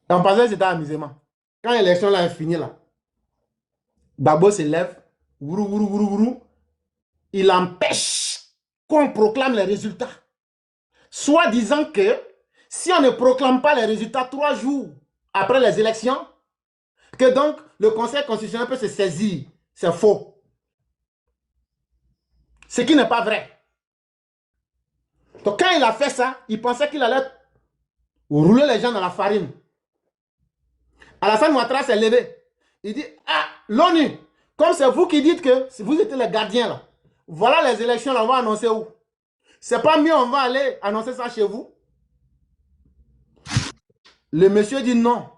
Et on pensait que c'était amusement. Quand l'élection là est finie, là, Gbagbo se lève, wourou, wourou, wourou, wourou, il empêche qu'on proclame les résultats. Soit disant que si on ne proclame pas les résultats 3 jours après les élections, que donc le Conseil constitutionnel peut se saisir. C'est faux. Ce qui n'est pas vrai. Donc quand il a fait ça, il pensait qu'il allait rouler les gens dans la farine. Alassane Ouattara s'est levé. Il dit, ah, l'ONU, comme c'est vous qui dites que vous êtes les gardiens là, voilà les élections là, on va annoncer où? C'est pas mieux, on va aller annoncer ça chez vous? Le monsieur dit non.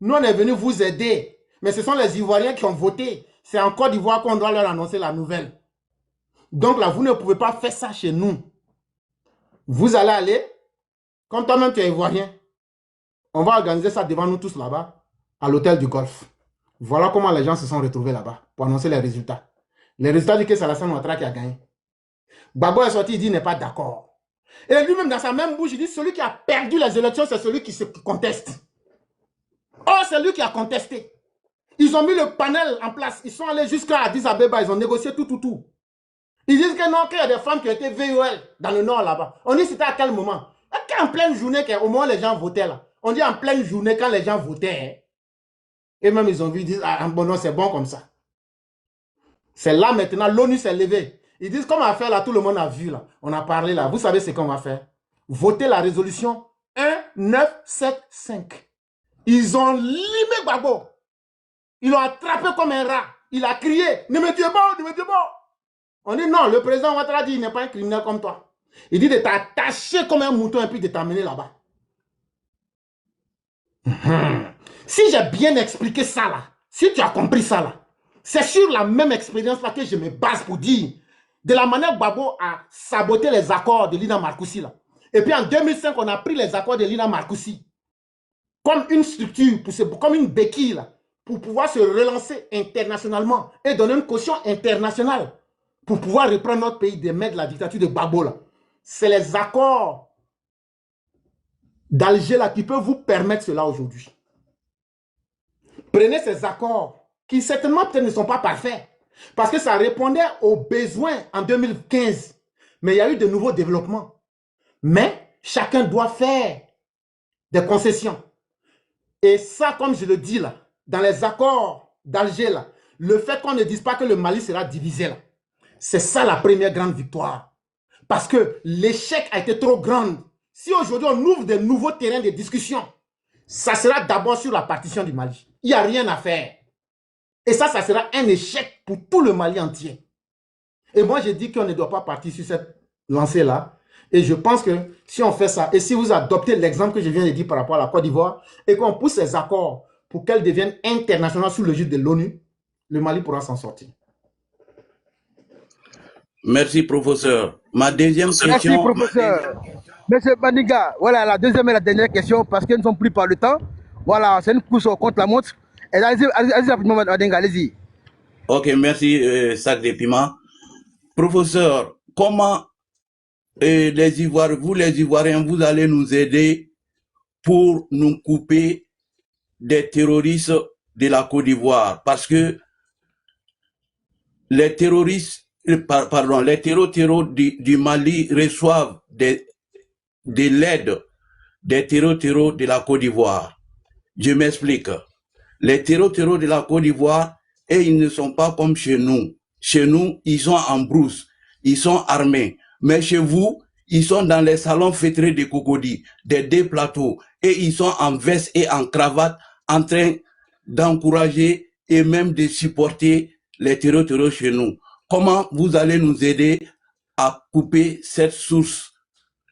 Nous, on est venu vous aider. Mais ce sont les Ivoiriens qui ont voté. C'est en Côte d'Ivoire qu'on doit leur annoncer la nouvelle. Donc là, vous ne pouvez pas faire ça chez nous. Vous allez aller, comme toi-même tu es Ivoirien, on va organiser ça devant nous tous là-bas, à l'hôtel du Golfe. Voilà comment les gens se sont retrouvés là-bas pour annoncer les résultats. Les résultats disent que c'est Alassane Ouattara qui a gagné. Gbagbo est sorti, il dit qu'il n'est pas d'accord. Et lui-même, dans sa même bouche, il dit celui qui a perdu les élections, c'est celui qui se conteste. Oh, c'est lui qui a contesté. Ils ont mis le panel en place. Ils sont allés jusqu'à Addis Abeba. Ils ont négocié tout. Ils disent que non, qu'il y a des femmes qui ont été VOL dans le nord là-bas. On dit c'était à quel moment? En pleine journée, au moins les gens votaient là. On dit en pleine journée quand les gens votaient. Et même ils ont vu, ils disent, ah bon non, c'est bon comme ça. C'est là maintenant, l'ONU s'est levée. Ils disent, comment on va faire là, tout le monde a vu là. On a parlé là. Vous savez ce qu'on va faire? Voter la résolution 1975. Ils ont limé Gbagbo. Ils l'ont attrapé comme un rat. Il a crié, ne me tuez pas, ne me tuez pas. On dit non, le président Ouattara dit, il n'est pas un criminel comme toi. Il dit de t'attacher comme un mouton et puis de t'amener là-bas. Si j'ai bien expliqué ça là, si tu as compris ça là, c'est sur la même expérience là que je me base pour dire de la manière Gbagbo a saboté les accords de Lina Marcoussi là. Et puis en 2005, on a pris les accords de Lina Marcoussi comme une structure, comme une béquille là, pour pouvoir se relancer internationalement et donner une caution internationale pour pouvoir reprendre notre pays des mains de la dictature de Gbagbo là. C'est les accords d'Alger là qui peuvent vous permettre cela aujourd'hui. Prenez ces accords qui certainement peut-être ne sont pas parfaits parce que ça répondait aux besoins en 2015. Mais il y a eu de nouveaux développements. Mais chacun doit faire des concessions. Et ça, comme je le dis là, dans les accords d'Alger là, le fait qu'on ne dise pas que le Mali sera divisé là, c'est ça la première grande victoire. Parce que l'échec a été trop grand. Si aujourd'hui on ouvre de nouveaux terrains de discussion, ça sera d'abord sur la partition du Mali. Il n'y a rien à faire. Et ça sera un échec pour tout le Mali entier. Et moi, je dis qu'on ne doit pas partir sur cette lancée-là. Et je pense que si on fait ça, et si vous adoptez l'exemple que je viens de dire par rapport à la Côte d'Ivoire, et qu'on pousse ces accords pour qu'elles deviennent internationales sous le l'égide de l'ONU, le Mali pourra s'en sortir. Merci, professeur. Ma deuxième question... Merci, professeur. Monsieur Baniga, voilà la deuxième et la dernière question, parce que nous ne sommes plus par le temps. Voilà, c'est une course contre la montre. Allez-y rapidement, Baniga, allez-y. Ok, merci, Sac de Piment. Professeur, comment les Ivoiriens, vous les Ivoiriens, vous allez nous aider pour nous couper des terroristes de la Côte d'Ivoire? Parce que les terroristes, pardon, les terreaux du Mali reçoivent de l'aide des terreaux de la Côte d'Ivoire. Je m'explique. Les terreaux de la Côte d'Ivoire, et ils ne sont pas comme chez nous. Chez nous, ils sont en brousse, ils sont armés. Mais chez vous, ils sont dans les salons feutrés de Cocody, des deux plateaux, et ils sont en veste et en cravate en train d'encourager et même de supporter les terreaux chez nous. Comment vous allez nous aider à couper cette source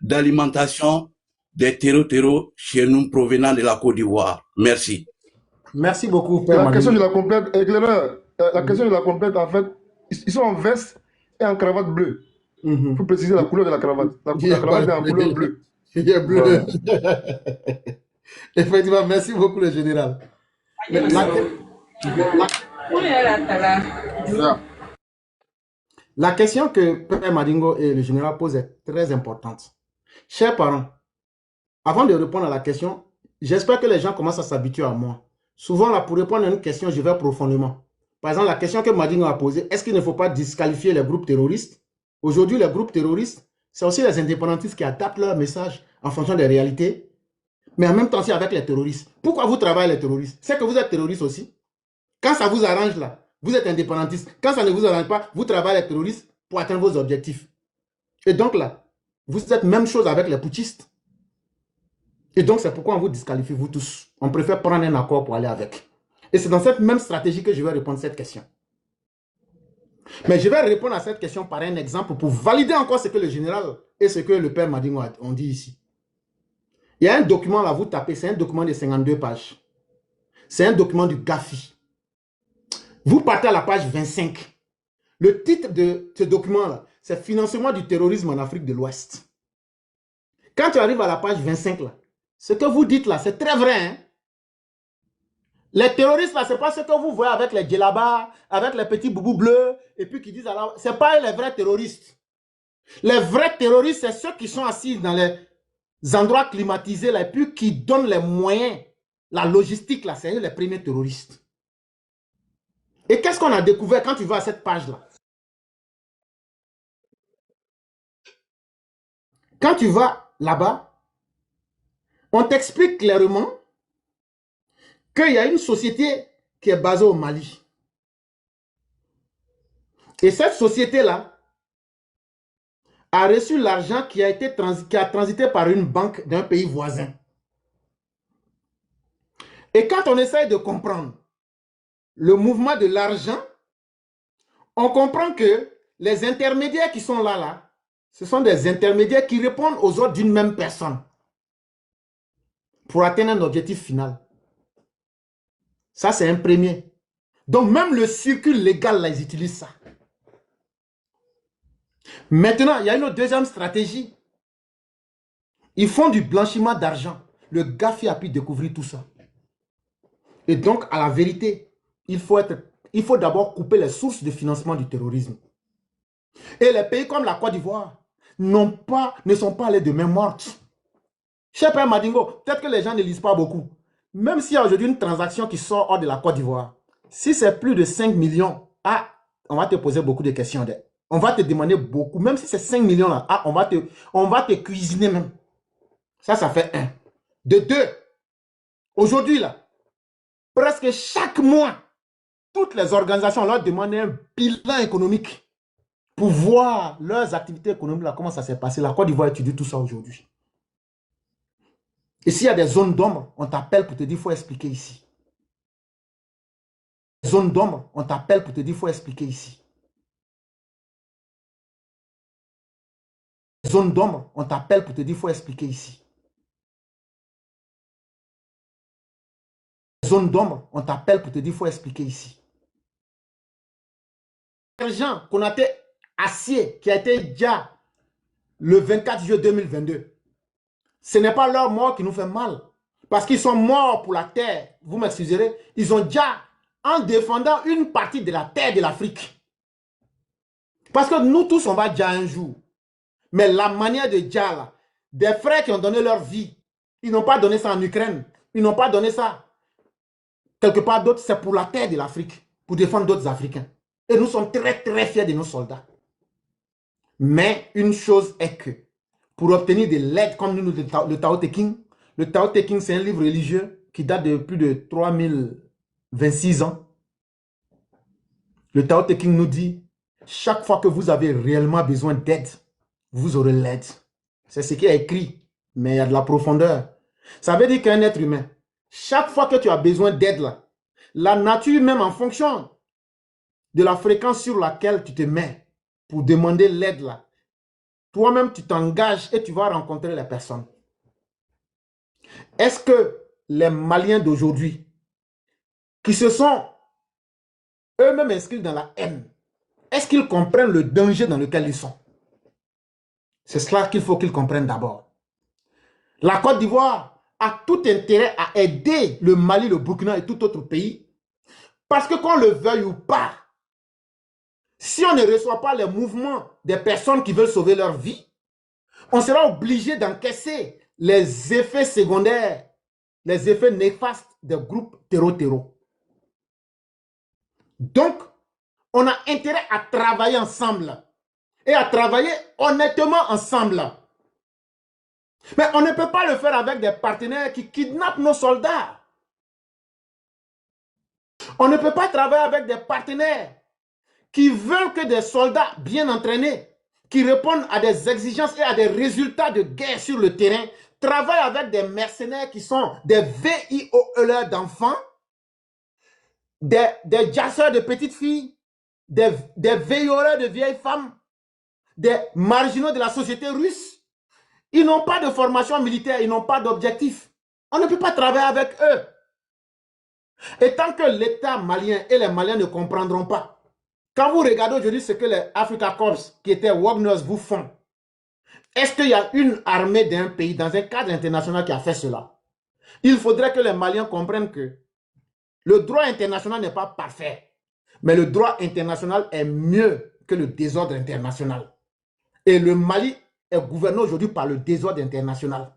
d'alimentation des terreaux chez nous provenant de la Côte d'Ivoire? Merci. Merci beaucoup, Père La question, je Mali. la complète, éclaireur. La question, je la complète, en fait, ils sont en veste et en cravate bleue. Il faut préciser la couleur de la cravate. La cravate est en couleur bleue. Il est bleu. Voilà. Effectivement, merci beaucoup, le général. La question que Père Madingo et le général posent est très importante. Chers parents, avant de répondre à la question, j'espère que les gens commencent à s'habituer à moi. Souvent, là, pour répondre à une question, je vais profondément. Par exemple, la question que Madingo a posée, est-ce qu'il ne faut pas disqualifier les groupes terroristes? Aujourd'hui, les groupes terroristes, c'est aussi les indépendantistes qui adaptent leur message en fonction des réalités, mais en même temps, c'est avec les terroristes. Pourquoi vous travaillez les terroristes? C'est que vous êtes terroristes aussi. Quand ça vous arrange, là, vous êtes indépendantiste. Quand ça ne vous arrange pas, vous travaillez les terroristes pour atteindre vos objectifs. Et donc là, vous êtes même chose avec les putschistes. Et donc, c'est pourquoi on vous disqualifie, vous tous. On préfère prendre un accord pour aller avec. Et c'est dans cette même stratégie que je vais répondre à cette question. Mais je vais répondre à cette question par un exemple pour valider encore ce que le général et ce que le père Madingo ont dit ici. Il y a un document là, vous tapez, c'est un document de 52 pages. C'est un document du GAFI. Vous partez à la page 25. Le titre de ce document-là, c'est « Financement du terrorisme en Afrique de l'Ouest ». Quand tu arrives à la page 25, là, ce que vous dites là, c'est très vrai. Hein? Les terroristes là, ce n'est pas ce que vous voyez avec les djellabas, avec les petits boubous bleus, et puis qui disent alors, ce n'est pas les vrais terroristes. Les vrais terroristes, c'est ceux qui sont assis dans les endroits climatisés là, et puis qui donnent les moyens, la logistique là, c'est eux les premiers terroristes. Et qu'est-ce qu'on a découvert quand tu vas à cette page-là? Quand tu vas là-bas, on t'explique clairement qu'il y a une société qui est basée au Mali. Et cette société-là a reçu l'argent qui a transité par une banque d'un pays voisin. Et quand on essaye de comprendre le mouvement de l'argent, on comprend que les intermédiaires qui sont là, ce sont des intermédiaires qui répondent aux ordres d'une même personne pour atteindre un objectif final. Ça, c'est un premier. Donc, même le circuit légal, là, ils utilisent ça. Maintenant, il y a une autre deuxième stratégie. Ils font du blanchiment d'argent. Le GAFI a pu découvrir tout ça. Et donc, à la vérité, il faut d'abord couper les sources de financement du terrorisme. Et les pays comme la Côte d'Ivoire ne sont pas allés de main morte. Cher Père Madingo, peut-être que les gens ne lisent pas beaucoup. Même s'il y a aujourd'hui une transaction qui sort hors de la Côte d'Ivoire, si c'est plus de 5 millions, on va te poser beaucoup de questions. On va te demander beaucoup. Même si c'est 5 millions, là, on va te cuisiner même. Ça fait un. De deux, aujourd'hui, là, presque chaque mois, toutes les organisations leur demandent un bilan économique pour voir leurs activités économiques, là, comment ça s'est passé. La Côte d'Ivoire étudie tout ça aujourd'hui. Et s'il y a des zones d'ombre, on t'appelle pour te dire qu'il faut expliquer ici. Zone d'ombre, on t'appelle pour te dire qu'il faut expliquer ici. Zone d'ombre, on t'appelle pour te dire qu'il faut expliquer ici. Zone d'ombre, on t'appelle pour te dire qu'il faut expliquer ici. Jean Konaté Acier, qui a été déjà le 24 juillet 2022, ce n'est pas leur mort qui nous fait mal. Parce qu'ils sont morts pour la terre. Vous m'excuserez. Ils ont déjà, en défendant une partie de la terre de l'Afrique. Parce que nous tous, on va déjà un jour. Mais la manière de déjà, là, des frères qui ont donné leur vie, ils n'ont pas donné ça en Ukraine. Ils n'ont pas donné ça quelque part d'autre. C'est pour la terre de l'Afrique. Pour défendre d'autres Africains. Et nous sommes très, très fiers de nos soldats. Mais une chose est que, pour obtenir de l'aide comme nous, le Tao Te Ching. Le Tao Te Ching, c'est un livre religieux qui date de plus de 3026 ans. Le Tao Te Ching nous dit, chaque fois que vous avez réellement besoin d'aide, vous aurez l'aide. C'est ce qui est écrit, mais il y a de la profondeur. Ça veut dire qu'un être humain, chaque fois que tu as besoin d'aide, là, la nature même en fonction de la fréquence sur laquelle tu te mets pour demander l'aide, là, toi-même, tu t'engages et tu vas rencontrer les personnes. Est-ce que les Maliens d'aujourd'hui, qui se sont eux-mêmes inscrits dans la haine, est-ce qu'ils comprennent le danger dans lequel ils sont? C'est cela qu'il faut qu'ils comprennent d'abord. La Côte d'Ivoire a tout intérêt à aider le Mali, le Burkina et tout autre pays, parce que qu'on le veuille ou pas, si on ne reçoit pas les mouvements des personnes qui veulent sauver leur vie, on sera obligé d'encaisser les effets secondaires les effets néfastes des groupes terreau. Donc, on a intérêt à travailler ensemble et à travailler honnêtement ensemble. Mais on ne peut pas le faire avec des partenaires qui kidnappent nos soldats. On ne peut pas travailler avec des partenaires qui veulent que des soldats bien entraînés, qui répondent à des exigences et à des résultats de guerre sur le terrain, travaillent avec des mercenaires qui sont des VIOLeurs d'enfants, des jasseurs de petites filles, des violeurs de vieilles femmes, des marginaux de la société russe. Ils n'ont pas de formation militaire, ils n'ont pas d'objectif. On ne peut pas travailler avec eux. Et tant que l'État malien et les Maliens ne comprendront pas, quand vous regardez aujourd'hui ce que les Africa Corps, qui étaient Wagners, vous font, est-ce qu'il y a une armée d'un pays, dans un cadre international, qui a fait cela? Il faudrait que les Maliens comprennent que le droit international n'est pas parfait, mais le droit international est mieux que le désordre international. Et le Mali est gouverné aujourd'hui par le désordre international.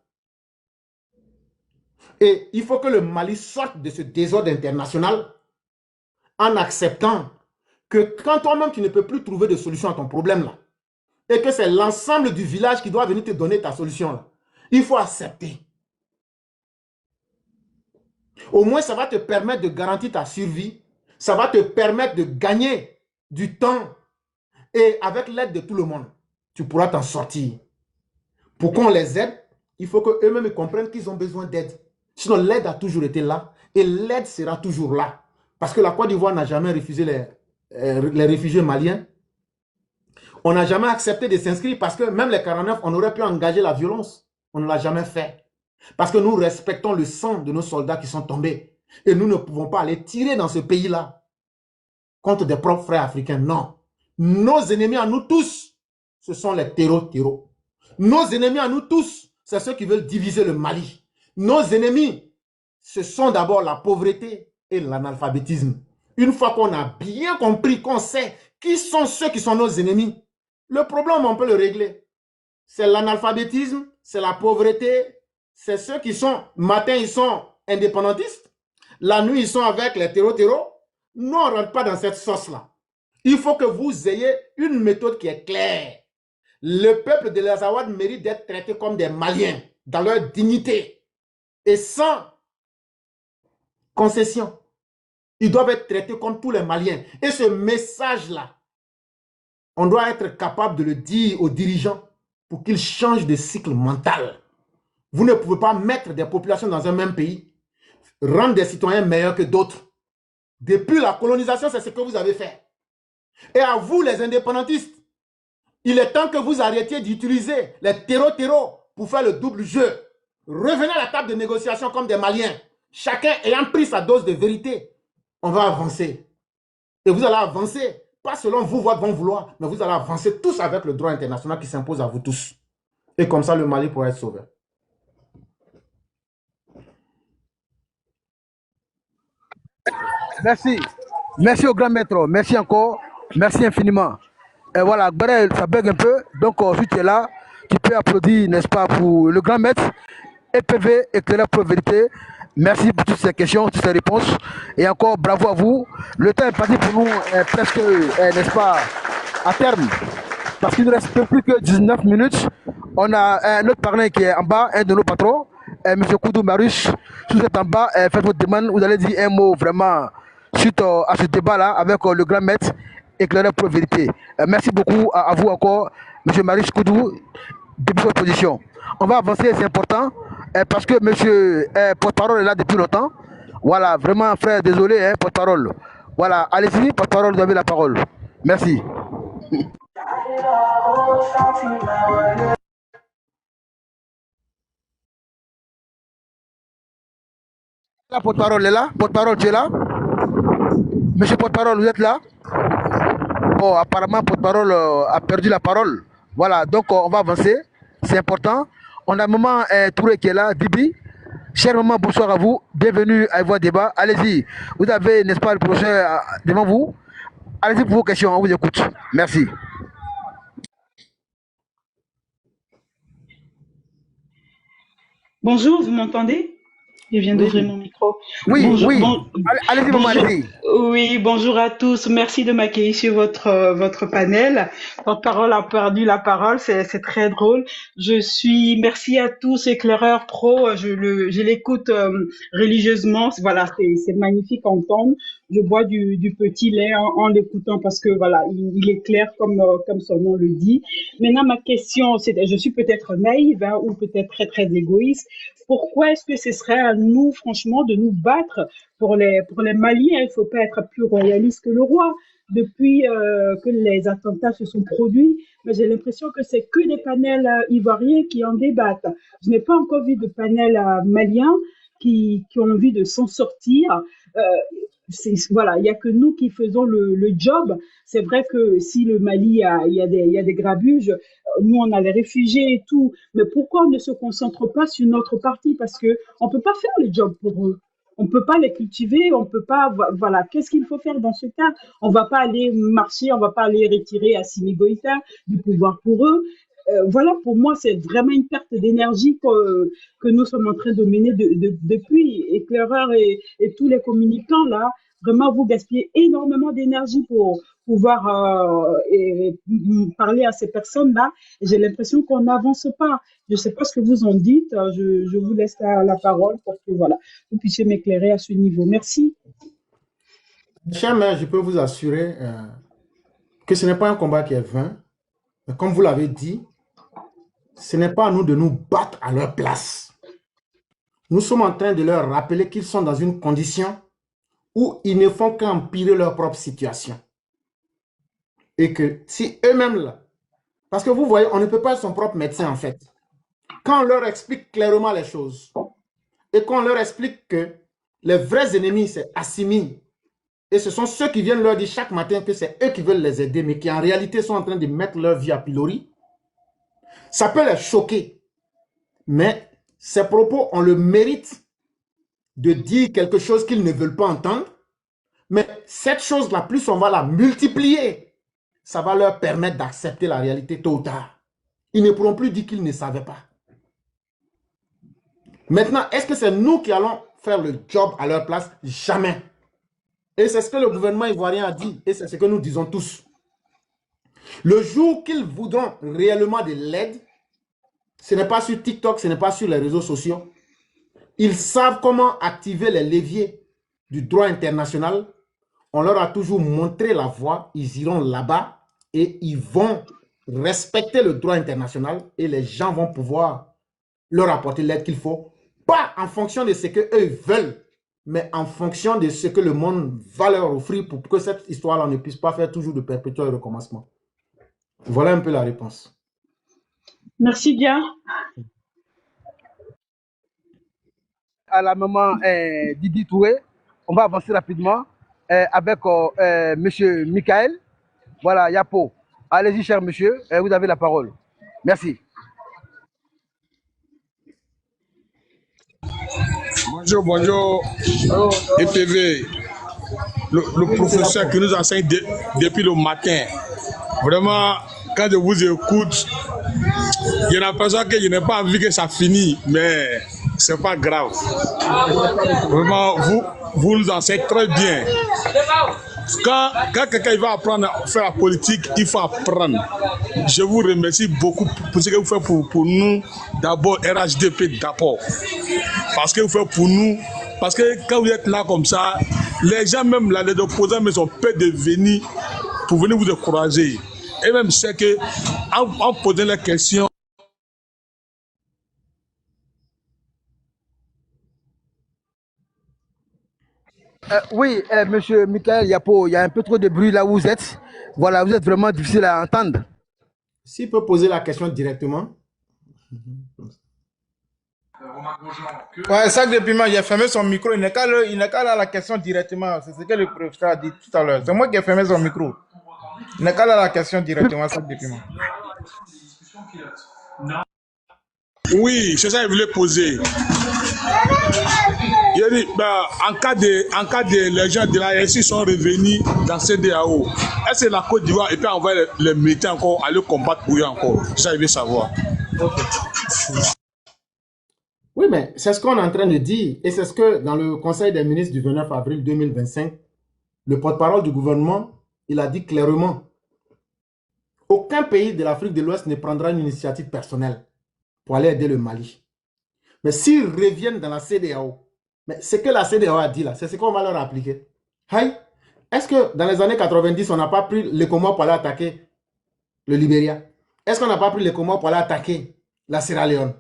Et il faut que le Mali sorte de ce désordre international en acceptant que quand toi-même tu ne peux plus trouver de solution à ton problème là, et que c'est l'ensemble du village qui doit venir te donner ta solution là, il faut accepter. Au moins ça va te permettre de garantir ta survie, ça va te permettre de gagner du temps et avec l'aide de tout le monde, tu pourras t'en sortir. Pour qu'on les aide, il faut qu'eux-mêmes comprennent qu'ils ont besoin d'aide. Sinon, l'aide a toujours été là et l'aide sera toujours là. Parce que la Côte d'Ivoire n'a jamais refusé les réfugiés maliens. On n'a jamais accepté de s'inscrire parce que même les 49, on aurait pu engager la violence. On ne l'a jamais fait. Parce que nous respectons le sang de nos soldats qui sont tombés. Et nous ne pouvons pas aller tirer dans ce pays-là contre des propres frères africains. Non. Nos ennemis à nous tous, ce sont les terreaux. Nos ennemis à nous tous, c'est ceux qui veulent diviser le Mali. Nos ennemis, ce sont d'abord la pauvreté et l'analphabétisme. Une fois qu'on a bien compris, qu'on sait qui sont ceux qui sont nos ennemis, le problème, on peut le régler. C'est l'analphabétisme, c'est la pauvreté, c'est ceux qui sont, matin, ils sont indépendantistes, la nuit, ils sont avec les terreaux. Nous, on ne rentre pas dans cette sauce-là. Il faut que vous ayez une méthode qui est claire. Le peuple de l'Azawad mérite d'être traité comme des Maliens, dans leur dignité et sans concession. Ils doivent être traités comme tous les Maliens. Et ce message-là, on doit être capable de le dire aux dirigeants pour qu'ils changent de cycle mental. Vous ne pouvez pas mettre des populations dans un même pays, rendre des citoyens meilleurs que d'autres. Depuis la colonisation, c'est ce que vous avez fait. Et à vous, les indépendantistes, il est temps que vous arrêtiez d'utiliser les terreaux pour faire le double jeu. Revenez à la table de négociation comme des Maliens. Chacun ayant pris sa dose de vérité, on va avancer. Et vous allez avancer, pas selon vous, votre bon vouloir, mais vous allez avancer tous avec le droit international qui s'impose à vous tous. Et comme ça, le Mali pourra être sauvé. Merci. Merci au grand maître. Merci encore. Merci infiniment. Et voilà, Barel, ça bug un peu. Donc, si tu es là, tu peux applaudir, n'est-ce pas, pour le grand maître. EPV, éclaireur pour vérité. Merci pour toutes ces questions, toutes ces réponses. Et encore, bravo à vous. Le temps est parti pour nous presque, n'est-ce pas, à terme. Parce qu'il ne reste plus que 19 minutes. On a un autre parrain qui est en bas, un de nos patrons, M. Koudou Marus. Si vous êtes en bas, faites votre demande. Vous allez dire un mot vraiment suite à ce débat-là avec le grand maître éclaireur pour vérité. Merci beaucoup à vous encore, M. Marus Koudou, depuis votre position. On va avancer, c'est important, parce que monsieur porte-parole est là depuis longtemps. Voilà, vraiment, frère, désolé, porte-parole. Voilà, allez-y, porte-parole, vous avez la parole. Merci. La porte-parole est là. Porte-parole, tu es là? Monsieur porte-parole, vous êtes là? Bon, apparemment, porte-parole a perdu la parole. Voilà, donc on va avancer. C'est important. On a maman Touré qui est là, Bibi. Chère maman, bonsoir à vous. Bienvenue à Voix Débat. Allez-y. Vous avez, n'est-ce pas, le prochain devant vous. Allez-y pour vos questions, on vous écoute. Merci. Bonjour, vous m'entendez? Je viens d'ouvrir mon micro. Oui, Bonjour, oui. Allez-y, maman, bonjour. allez-y. Oui, bonjour à tous. Merci de m'accueillir sur votre panel. Votre parole a perdu la parole. C'est très drôle. Merci à tous, éclaireurs pro. Je l'écoute religieusement. Voilà, c'est magnifique à entendre. Je bois du petit lait en l'écoutant parce que voilà, il est clair comme son nom le dit. Maintenant, ma question, je suis peut-être naïve, hein, ou peut-être très très égoïste. Pourquoi est-ce que ce serait à nous, franchement, de nous battre pour les Maliens? Il ne faut pas être plus royaliste que le roi. Depuis que les attentats se sont produits, mais j'ai l'impression que c'est que des panels ivoiriens qui en débattent. Je n'ai pas encore vu de panel maliens qui ont envie de s'en sortir. Euh, voilà, il n'y a que nous qui faisons le job. C'est vrai que si le Mali, il y a des grabuges, nous, on a les réfugiés et tout. Mais pourquoi on ne se concentre pas sur notre partie? Parce que on peut pas faire le job pour eux. On peut pas les cultiver, on peut pas, voilà. Qu'est-ce qu'il faut faire dans ce cas? On va pas aller marcher, on va pas aller retirer Assimi Goïta du pouvoir pour eux. Voilà, pour moi, c'est vraiment une perte d'énergie que nous sommes en train de mener depuis. Éclaireurs et tous les communicants, là, vraiment, vous gaspillez énormément d'énergie pour pouvoir parler à ces personnes-là. J'ai l'impression qu'on n'avance pas. Je ne sais pas ce que vous en dites. Je vous laisse la parole pour que voilà, vous puissiez m'éclairer à ce niveau. Merci. Cher maire, je peux vous assurer que ce n'est pas un combat qui est vain. Mais comme vous l'avez dit, ce n'est pas à nous de nous battre à leur place. Nous sommes en train de leur rappeler qu'ils sont dans une condition où ils ne font qu'empirer leur propre situation. Et que si eux-mêmes là, parce que vous voyez, on ne peut pas être son propre médecin en fait. Quand on leur explique clairement les choses, et qu'on leur explique que les vrais ennemis, c'est Assimi, et ce sont ceux qui viennent leur dire chaque matin que c'est eux qui veulent les aider, mais qui en réalité sont en train de mettre leur vie à pilori, ça peut les choquer. Mais ces propos ont le mérite de dire quelque chose qu'ils ne veulent pas entendre. Mais cette chose-là, plus on va la multiplier, ça va leur permettre d'accepter la réalité tôt ou tard. Ils ne pourront plus dire qu'ils ne savaient pas. Maintenant, est-ce que c'est nous qui allons faire le job à leur place? Jamais. Et c'est ce que le gouvernement ivoirien a dit. Et c'est ce que nous disons tous. Le jour qu'ils voudront réellement de l'aide, ce n'est pas sur TikTok, ce n'est pas sur les réseaux sociaux. Ils savent comment activer les leviers du droit international. On leur a toujours montré la voie. Ils iront là-bas et ils vont respecter le droit international et les gens vont pouvoir leur apporter l'aide qu'il faut. Pas en fonction de ce qu'eux veulent, mais en fonction de ce que le monde va leur offrir pour que cette histoire-là ne puisse pas faire toujours de perpétuel recommencement. Voilà un peu la réponse. Merci bien. À la maman Didi Touré, on va avancer rapidement avec monsieur Michael. Voilà, Yapo. Allez-y, cher monsieur, vous avez la parole. Merci. Bonjour, bonjour, EPV, le professeur qui nous enseigne depuis le matin. Vraiment, quand je vous écoute, j'ai l'impression que je n'ai pas envie que ça finisse, mais c'est pas grave. Vraiment, vous nous enseignez très bien. Quand quelqu'un va apprendre à faire la politique, il faut apprendre. Je vous remercie beaucoup pour ce que vous faites pour nous. D'abord, RHDP d'abord. Parce que vous faites pour nous. Parce que quand vous êtes là comme ça, les gens même là, les opposants, mais sont peur de venir pour venir vous encourager. Et même c'est que en posant les questions. Oui, monsieur Michael Yapo, il y a un peu trop de bruit là où vous êtes. Voilà, vous êtes vraiment difficile à entendre. S'il peut poser la question directement. Ouais, sac de piment, il a fermé son micro. Il n'est qu'à la question directement. C'est ce que le professeur a dit tout à l'heure. C'est moi qui ai fermé son micro. Il n'est qu'à la question directement, sac de piment. Oui, c'est ça que je voulais poser. Il dit, en cas de les gens de la RSI sont revenus dans CEDEAO, est-ce que la Côte d'Ivoire peut envoyer les militaires encore aller combattre pour eux encore? C'est ça que je veux savoir. Oui, mais c'est ce qu'on est en train de dire. Et c'est ce que, dans le Conseil des ministres du 29 avril 2025, le porte-parole du gouvernement, il a dit clairement, aucun pays de l'Afrique de l'Ouest ne prendra une initiative personnelle pour aller aider le Mali. Mais s'ils reviennent dans la CEDEAO, mais ce que la CEDEAO a dit là, c'est ce qu'on va leur appliquer. Est-ce que dans les années 90, on n'a pas pris les Comores pour aller attaquer le Libéria? Est-ce qu'on n'a pas pris les Comores pour aller attaquer la Sierra Leone?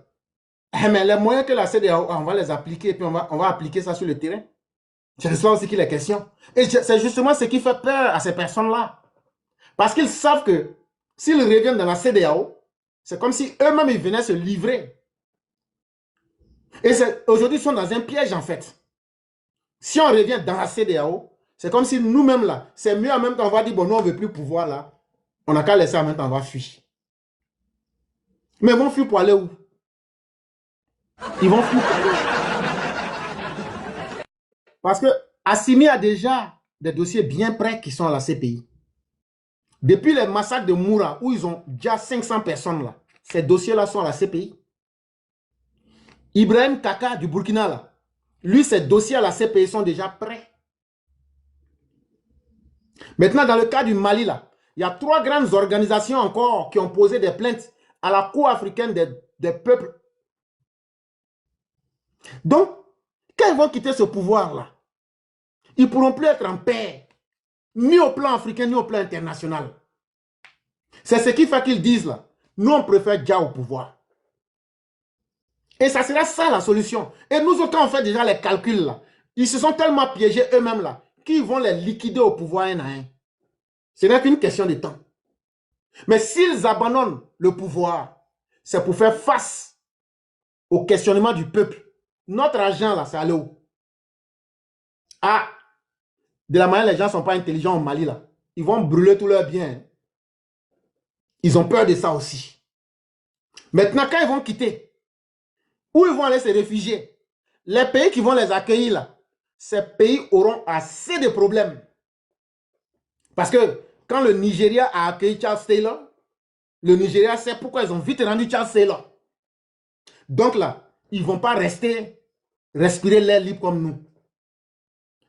Mais les moyens que la CEDEAO a, on va les appliquer et puis on va appliquer ça sur le terrain. C'est ça aussi qu'il est question. Et c'est justement ce qui fait peur à ces personnes-là. Parce qu'ils savent que s'ils reviennent dans la CEDEAO, c'est comme si eux-mêmes ils venaient se livrer. Et aujourd'hui, ils sont dans un piège en fait. Si on revient dans la CEDEAO, c'est comme si nous-mêmes là, c'est mieux en même temps, on va dire, bon, nous on ne veut plus pouvoir là. On n'a qu'à laisser en même temps, on va fuir. Mais ils vont fuir pour aller où? Ils vont fuir pour aller où? Parce que Assimi a déjà des dossiers bien prêts qui sont à la CPI. Depuis les massacres de Moura, où ils ont déjà 500 personnes là, ces dossiers-là sont à la CPI. Ibrahim Kaka du Burkina là, lui, ses dossiers à la CPI sont déjà prêts. Maintenant, dans le cas du Mali là, il y a 3 grandes organisations encore qui ont posé des plaintes à la Cour africaine des peuples. Donc, quand ils vont quitter ce pouvoir-là, ils ne pourront plus être en paix, ni au plan africain, ni au plan international. C'est ce qui fait qu'ils disent là, nous on préfère Dja au pouvoir. Et ça sera ça la solution. Et nous autres, quand on fait déjà les calculs là, ils se sont tellement piégés eux-mêmes là, qu'ils vont les liquider au pouvoir un à un. Ce n'est qu'une question de temps. Mais s'ils abandonnent le pouvoir, c'est pour faire face au questionnement du peuple. Notre argent là, c'est allé où? Ah, de la manière les gens ne sont pas intelligents au Mali là. Ils vont brûler tous leurs biens. Ils ont peur de ça aussi. Maintenant, quand ils vont quitter, où ils vont aller se réfugier? Les pays qui vont les accueillir là, ces pays auront assez de problèmes. Parce que quand le Nigeria a accueilli Charles Taylor, le Nigeria sait pourquoi ils ont vite rendu Charles Taylor. Donc là, ils ne vont pas rester, respirer l'air libre comme nous.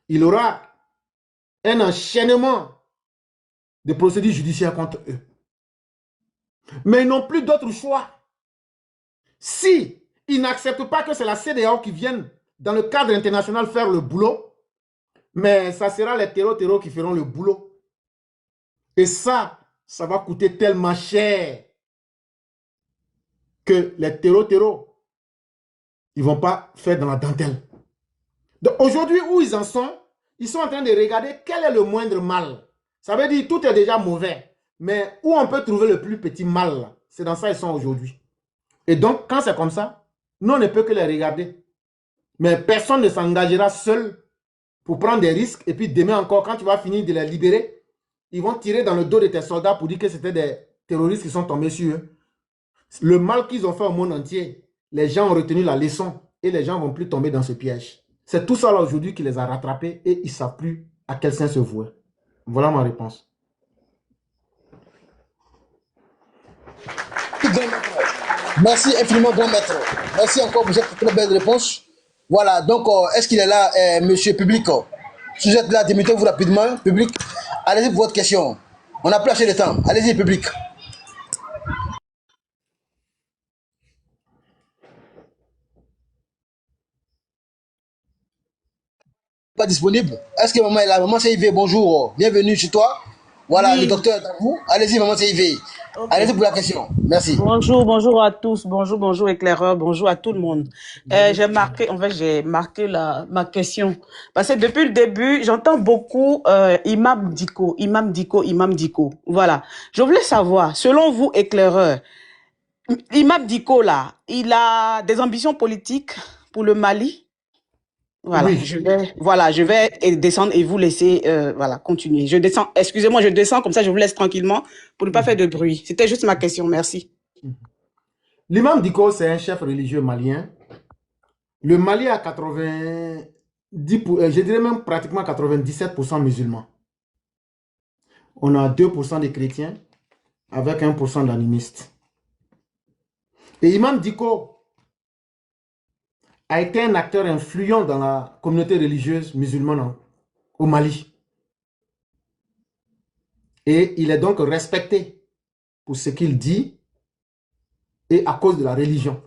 Il y aura un enchaînement de procédures judiciaires contre eux. Mais ils n'ont plus d'autre choix. Si ils n'acceptent pas que c'est la CEDEAO qui vienne dans le cadre international faire le boulot, mais ça sera les terreaux qui feront le boulot. Et ça va coûter tellement cher que les terreaux, ils ne vont pas faire dans la dentelle. Donc aujourd'hui, où ils en sont en train de regarder quel est le moindre mal. Ça veut dire que tout est déjà mauvais. Mais où on peut trouver le plus petit mal, c'est dans ça qu'ils sont aujourd'hui. Et donc, quand c'est comme ça, nous, on ne peut que les regarder. Mais personne ne s'engagera seul pour prendre des risques. Et puis demain encore, quand tu vas finir de les libérer, ils vont tirer dans le dos de tes soldats pour dire que c'était des terroristes qui sont tombés sur eux. Le mal qu'ils ont fait au monde entier, les gens ont retenu la leçon et les gens ne vont plus tomber dans ce piège. C'est tout ça là aujourd'hui qui les a rattrapés et ils ne savent plus à quel sein se vouer. Voilà ma réponse. Merci infiniment, grand maître. Merci encore pour cette très belle réponse. Voilà, donc est-ce qu'il est là, monsieur public? Si vous êtes là, démettez-vous rapidement, public. Allez-y pour votre question. On n'a plus assez de temps. Allez-y, public. Pas disponible. Est-ce que maman est là? Maman CIV, bonjour. Bienvenue chez toi. Voilà, Oui. le docteur est à vous. Allez-y, maman CIV. Okay. Allez-y pour la question. Merci. Bonjour à tous. Bonjour éclaireur. Bonjour à tout le monde. J'ai marqué ma question. Parce que depuis le début, j'entends beaucoup Imam Dicko. Voilà. Je voulais savoir, selon vous, éclaireur, Imam Dicko, là, il a des ambitions politiques pour le Mali? Voilà, oui. je vais descendre et vous laisser continuer. Je descends, excusez-moi, je descends comme ça, je vous laisse tranquillement pour ne pas faire de bruit. C'était juste ma question, merci. L'imam Dicko, c'est un chef religieux malien. Le Mali a 90%, je dirais même pratiquement 97% musulmans. On a 2% de chrétiens avec 1% d'animistes. Et Imam Dicko a été un acteur influent dans la communauté religieuse musulmane au Mali. Et il est donc respecté pour ce qu'il dit et à cause de la religion.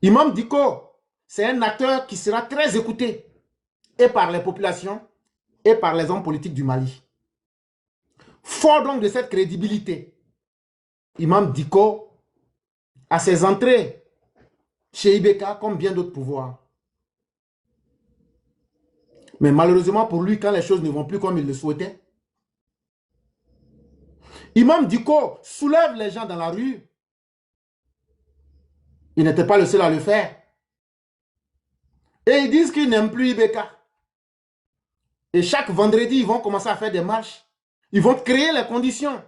Imam Dicko, c'est un acteur qui sera très écouté et par les populations et par les hommes politiques du Mali. Fort donc de cette crédibilité, Imam Dicko a ses entrées chez Ibeka comme bien d'autres pouvoirs. Mais malheureusement pour lui, quand les choses ne vont plus comme il le souhaitait, Imam Dicko soulève les gens dans la rue. Il n'était pas le seul à le faire. Et ils disent qu'ils n'aiment plus Ibeka. Et chaque vendredi, ils vont commencer à faire des marches. Ils vont créer les conditions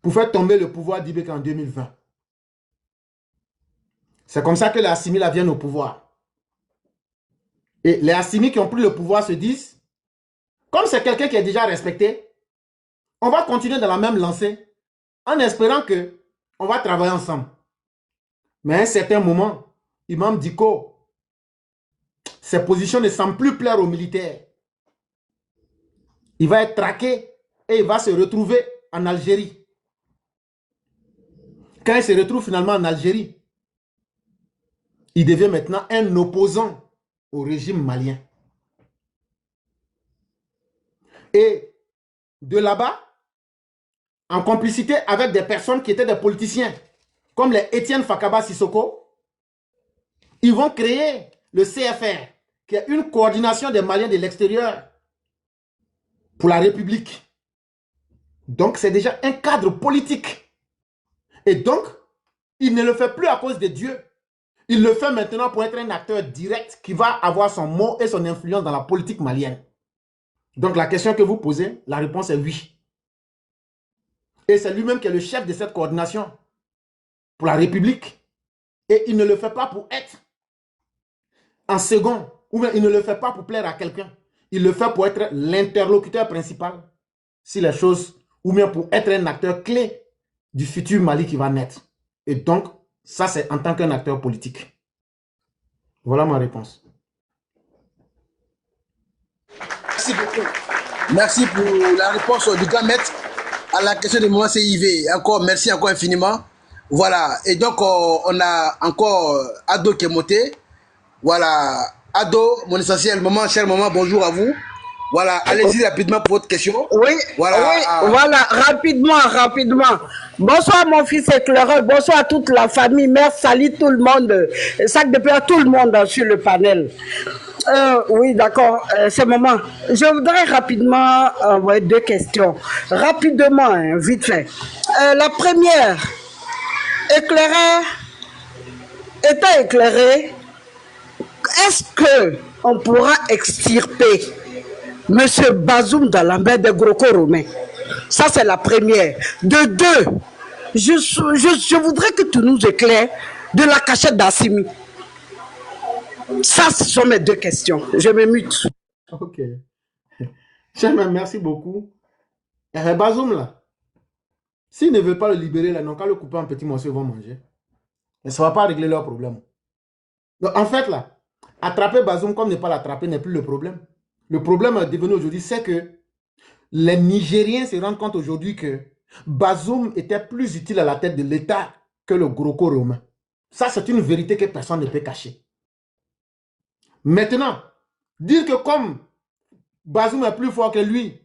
pour faire tomber le pouvoir d'Ibeka en 2020. C'est comme ça que les Assimi viennent au pouvoir. Et les Assimi qui ont pris le pouvoir se disent, comme c'est quelqu'un qui est déjà respecté, on va continuer dans la même lancée en espérant que on va travailler ensemble. Mais à un certain moment, Imam Dicko, ses positions ne semblent plus plaire aux militaires. Il va être traqué et il va se retrouver en Algérie. Quand il se retrouve finalement en Algérie, il devient maintenant un opposant au régime malien. Et de là-bas, en complicité avec des personnes qui étaient des politiciens, comme les Étienne Fakaba Sissoko, ils vont créer le CFR, qui est une coordination des Maliens de l'extérieur pour la République. Donc, c'est déjà un cadre politique. Et donc, il ne le fait plus à cause de Dieu. Il le fait maintenant pour être un acteur direct qui va avoir son mot et son influence dans la politique malienne. Donc, la question que vous posez, la réponse est oui. Et c'est lui-même qui est le chef de cette coordination pour la République. Et il ne le fait pas pour être en second, ou bien il ne le fait pas pour plaire à quelqu'un. Il le fait pour être l'interlocuteur principal, si les choses, ou bien pour être un acteur clé du futur Mali qui va naître. Et donc, ça c'est en tant qu'un acteur politique. Voilà ma réponse. Merci beaucoup. Merci pour la réponse du grand maître à la question de Maman CIV. Encore, merci encore infiniment. Voilà. Et donc, on a encore Ado qui est monté. Voilà. Ado, mon essentiel, maman, cher maman, bonjour à vous. Voilà, allez-y rapidement pour votre question. Oui, voilà, oui, voilà, rapidement. Bonsoir mon fils éclaireur, bonsoir à toute la famille, mère, salut tout le monde, sac de paix à tout le monde sur le panel. Oui, d'accord, c'est maman. Je voudrais rapidement envoyer deux questions. Rapidement, hein, vite fait. La première, étant éclairé, est-ce qu'on pourra extirper Monsieur Bazoum dans la main des Greco-Romains? Ça, c'est la première. De deux, je voudrais que tu nous éclaires de la cachette d'Assimi. Ça, ce sont mes deux questions. Je me mute. Ok. Cher, merci beaucoup. Bazoum, là, s'ils ne veulent pas le libérer, là, non, qu'à le couper en petits morceaux, ils vont manger. Mais ça ne va pas régler leur problème. Donc, en fait, là, attraper Bazoum comme ne pas l'attraper n'est plus le problème. Le problème est devenu aujourd'hui, c'est que les Nigériens se rendent compte aujourd'hui que Bazoum était plus utile à la tête de l'État que le Greco-Romain. Ça, c'est une vérité que personne ne peut cacher. Maintenant, dire que comme Bazoum est plus fort que lui,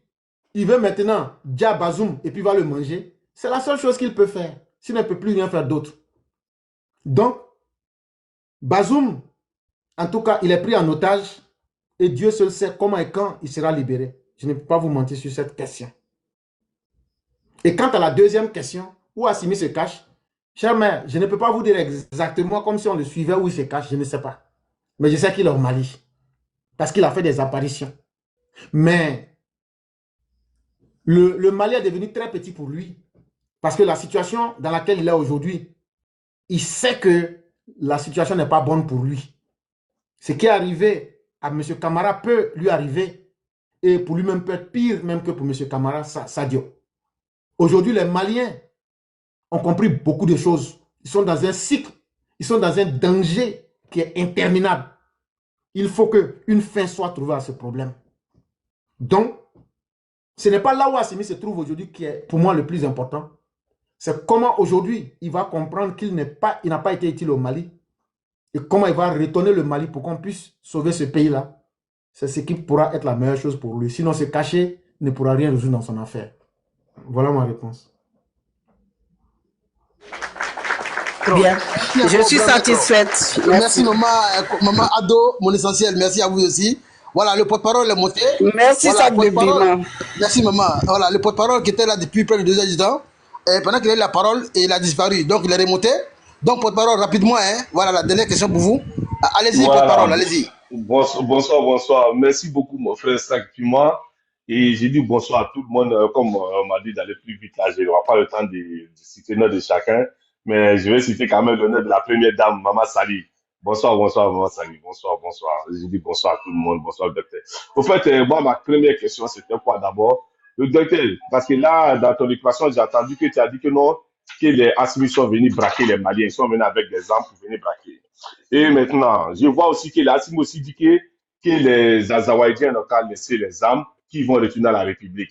il veut maintenant dire Bazoum et puis va le manger, c'est la seule chose qu'il peut faire. S'il ne peut plus rien faire d'autre. Donc, Bazoum, en tout cas, il est pris en otage et Dieu seul sait comment et quand il sera libéré. Je ne peux pas vous mentir sur cette question. Et quant à la deuxième question, où Assimi se cache, chère mère, je ne peux pas vous dire exactement comme si on le suivait où il se cache, je ne sais pas. Mais je sais qu'il est au Mali. Parce qu'il a fait des apparitions. Mais le Mali est devenu très petit pour lui. Parce que la situation dans laquelle il est aujourd'hui, il sait que la situation n'est pas bonne pour lui. Ce qui est arrivé à M. Camara peut lui arriver. Et pour lui-même peut être pire même que pour M. Camara Sadio. Aujourd'hui, les Maliens ont compris beaucoup de choses. Ils sont dans un cycle Ils sont dans un danger qui est interminable. Il faut qu'une fin soit trouvée à ce problème. Donc, ce n'est pas là où Assimi se trouve aujourd'hui qui est pour moi le plus important. C'est comment aujourd'hui il va comprendre qu'il n'a pas été utile au Mali et comment il va retourner le Mali pour qu'on puisse sauver ce pays-là. C'est ce qui pourra être la meilleure chose pour lui. Sinon, se cacher ne pourra rien résoudre dans son affaire. Voilà ma réponse. Bien. Je suis satisfaite. Merci maman Ado, mon essentiel. Merci à vous aussi. Voilà, le porte-parole est monté. Merci, voilà, Sac de Piment. Merci maman. Voilà, le porte-parole qui était là depuis près de 2 heures du temps. Et pendant qu'il a eu la parole, il a disparu. Donc il est remonté. Donc porte-parole, rapidement, hein. Voilà la dernière question pour vous. Allez-y, Voilà. porte-parole, allez-y. Bonsoir. Merci beaucoup, mon frère Sac Piment. Et j'ai dit bonsoir à tout le monde, comme on m'a dit d'aller plus vite là. Je n'aurai pas le temps de citer le nom de chacun, mais je vais citer quand même le nom de la première dame, Maman Sali. Bonsoir, Maman Sali. Bonsoir. J'ai dit bonsoir à tout le monde, bonsoir, docteur. Au fait, moi, ma première question, c'était quoi d'abord? Le docteur, parce que là, dans ton équation, j'ai entendu que tu as dit que non, que les Assimi sont venus braquer les Maliens. Ils sont venus avec des armes pour venir braquer. Et maintenant, je vois aussi que les Assimi aussi dit que les Azawadiens n'ont qu'à laisser les armes qui vont retourner à la République.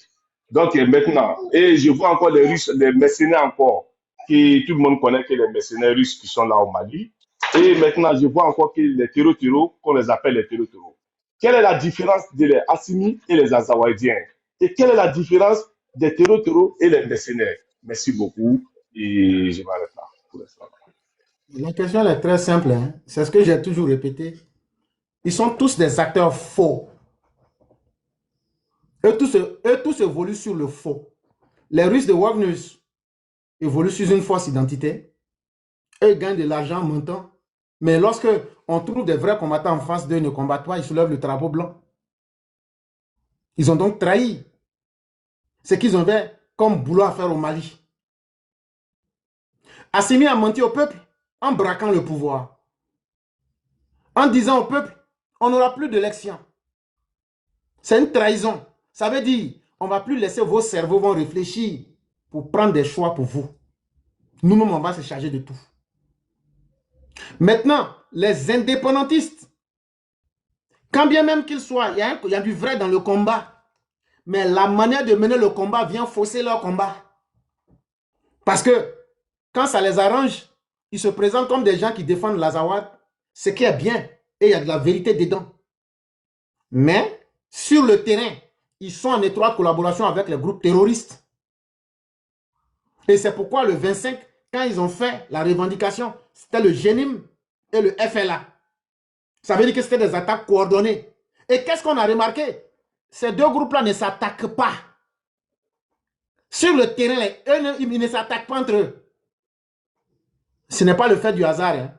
Donc maintenant, et je vois encore les Russes, les mercenaires encore, qui tout le monde connaît que les mercenaires russes qui sont là au Mali. Et maintenant, je vois encore que les terreaux, qu'on les appelle les terreaux. Quelle est la différence de les Assimi et les Azawadiens? Et quelle est la différence des terreaux et les mercenaires? Merci beaucoup et je m'arrête là pour l'instant. La question est très simple, hein? C'est ce que j'ai toujours répété. Ils sont tous des acteurs faux. Eux tous évoluent sur le faux. Les Russes de Wagner évoluent sur une fausse identité. Eux gagnent de l'argent en montant. Mais lorsque on trouve des vrais combattants en face d'eux, ils ne combattent pas, ils soulèvent le drapeau blanc. Ils ont donc trahi ce qu'ils avaient comme boulot à faire au Mali. Assimi a menti au peuple en braquant le pouvoir. En disant au peuple, on n'aura plus d'élection. C'est une trahison. Ça veut dire, on ne va plus laisser vos cerveaux vont réfléchir pour prendre des choix pour vous. Nous-mêmes, on va se charger de tout. Maintenant, les indépendantistes, quand bien même qu'ils soient, il y a du vrai dans le combat, mais la manière de mener le combat vient fausser leur combat. Parce que quand ça les arrange, ils se présentent comme des gens qui défendent l'Azawad, ce qui est bien, et il y a de la vérité dedans. Mais sur le terrain, ils sont en étroite collaboration avec les groupes terroristes. Et c'est pourquoi le 25, quand ils ont fait la revendication, c'était le GENIM et le FLA. Ça veut dire que c'était des attaques coordonnées. Et qu'est-ce qu'on a remarqué? Ces deux groupes-là ne s'attaquent pas. Sur le terrain, ils ne s'attaquent pas entre eux. Ce n'est pas le fait du hasard. Hein.